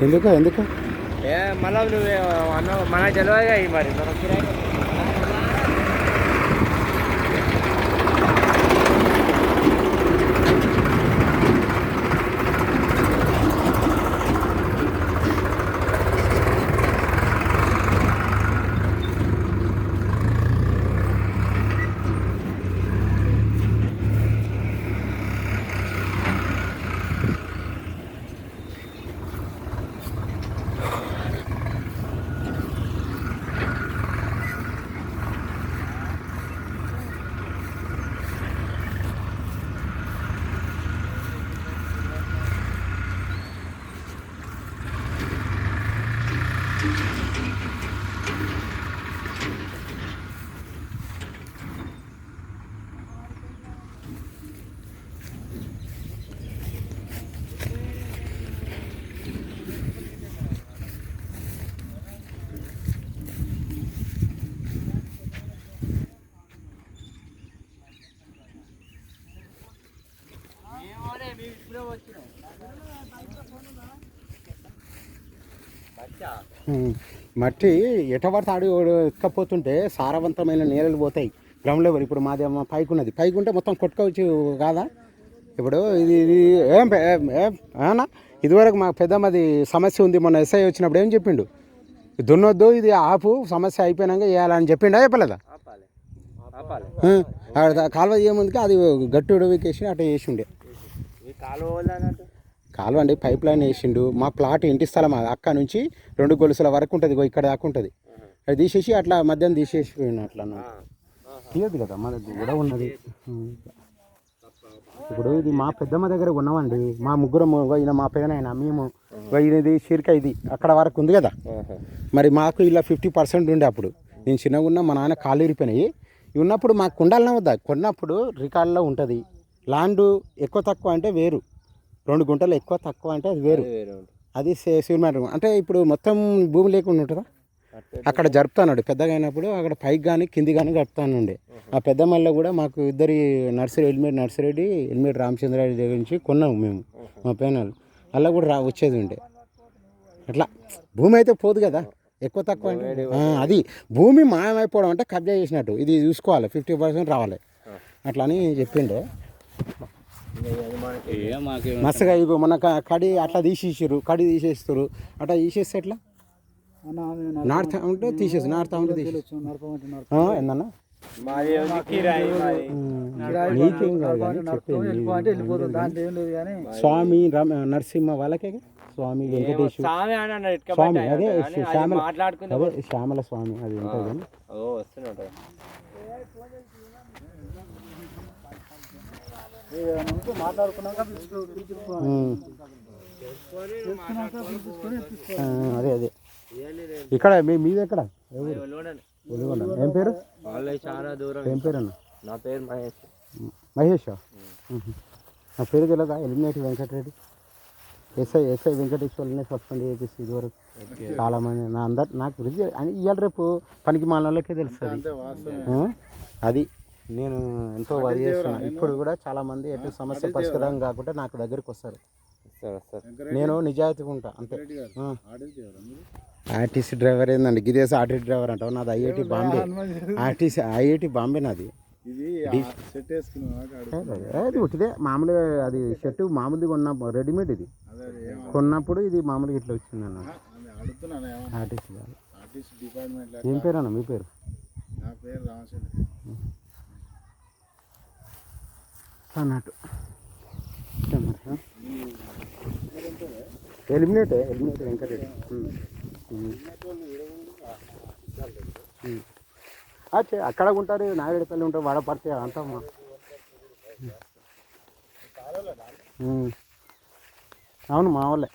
ఎందుకు ఎందుకు మళ్ళీ నువ్వు అన్న మనకు తెలియదు మరి మట్టి ఎటబడితే ఆడి ఎక్కపోతుంటే సారవంతమైన నేలలు పోతాయి గ్రౌండ్ లెవెల్. ఇప్పుడు మాది పైకి ఉన్నది, పైకి ఉంటే మొత్తం కొట్టుకోవచ్చు కాదా. ఇప్పుడు ఇది ఇది ఏమన్నా ఇదివరకు మా పెద్దమ్మది సమస్య ఉంది, మొన్న ఎస్ఐ వచ్చినప్పుడు ఏం చెప్పిండు, దున్నొద్దు ఇది ఆపు సమస్య అయిపోయినాక వేయాలని చెప్పిండా చెప్పలేదా. కాలువ చేయముందుకే అది గట్టుడు వేసి అట్లా చేసి ఉండే కాలువ అండి, పైప్ లైన్ వేసిండు. మా ప్లాట్ ఇంటి స్థలం అక్క నుంచి 2 గొలుసుల వరకు ఉంటుంది, ఇక్కడ దాకా ఉంటుంది. అది తీసేసి అట్లా మధ్యాహ్నం తీసేసిపోయిన అట్లా తీయద్దు కదా, మనది కూడా ఉన్నది. ఇప్పుడు ఇది మా పెద్దమ్మ దగ్గర ఉన్నామండి, మా ముగ్గురం ఈయన మా పెదనైనా మేము ఇది షిర్కా ఇది అక్కడ వరకు ఉంది కదా. మరి మాకు ఇలా 50% ఉండే అప్పుడు నేను చిన్నగా ఉన్నా, మా నాన్న కాళ్ళు ఇరిపోయినాయి. ఉన్నప్పుడు మాకు ఉండాలన్నా వద్దా, కొన్నప్పుడు రికార్డులో ఉంటుంది. ల్యాండ్ ఎక్కువ తక్కువ అంటే వేరు, 2 గుంటలు ఎక్కువ తక్కువ అంటే అది వేరు, అది సిమెంట్. అంటే ఇప్పుడు మొత్తం భూమి లేకుండా ఉంటుందా, అక్కడ జరుపుతాడు పెద్దగా అయినప్పుడు అక్కడ పైకి కానీ కింది కానీ గడుపుతానుండే. ఆ పెద్దమల్ల కూడా మాకు ఇద్దరి ఎలిమినేట్ నర్సిరెడ్డి ఎలిమినేట్ రామచంద్రారెడ్డి దగ్గర నుంచి కొన్నాము మేము, మా పేనాలు అలా కూడా వచ్చేది ఉండే. అట్లా భూమి అయితే పోదు కదా, ఎక్కువ తక్కువ అంటే అది భూమి మాయమైపోవడం అంటే కబ్జా చేసినట్టు. ఇది చూసుకోవాలి, 50% రావాలి అట్లా అని చెప్పిండే. మస్తుగా ఇగో మన కడి అట్లా తీసేసారు, కడి తీసేస్తారు. అట్లా తీసేస్తే ఎట్లా నాటుతా ఉంటే తీసేసి నాటుతా ఉంటే తీసేసి ఏందన్నా నీకేం కాదు కానీ చెప్పేది. స్వామి నరసింహ వాళ్ళకే, స్వామి వెంకటేశ్వర స్వామి, అదే శ్యామల, అదే శ్యామల స్వామి అది ఉంటుంది కానీ అదే అదే ఇక్కడ మీది ఎక్కడ, ఏం పేరు, ఏం పేరు అన్న? నా పేరు మహేష్. మహేష్ నా పేరు తెలియదా, ఎలిమినేట్ వెంకటరెడ్డి. ఎస్ఐ వెంకటేశ్వర్ని సస్పెండ్ చేసేసి ఇదివరకు చాలామంది నాకు గురించి అని ఇవాళ రేపు పనికి మాలకే తెలుస్తుంది. అది నేను ఎంతో వరి చేస్తున్నాను. ఇప్పుడు కూడా చాలామంది ఎటు సమస్య పరిష్కారం కాకుండా నాకు దగ్గరికి వస్తారు. నేను నిజాయితీగా ఉంటా అంతే. ఆర్టీసీ డ్రైవర్ ఏందండి, గిదేసి ఆర్టీసీ డ్రైవర్ అంటావు. నాది ఐఐటి బాంబే, ఐఐటి బాంబే నాది. అది ఒకటిదే మామూలుగా, అది షర్టు మామూలుది కొన్న రెడీమేడ్, ఇది కొన్నప్పుడు ఇది మామూలుగా ఇట్లా వచ్చింది అన్న. ఆర్టీసీ కాదు. ఏం పేరు అన్న మీ పేరు? అన్నట్టు ఎలిమినేట్ వెంకటరెడ్డి. అక్కడ ఉంటారు, నాయుడుపల్లి ఉంటారు, వాడపడితే అంతా అవును మా వాళ్ళే.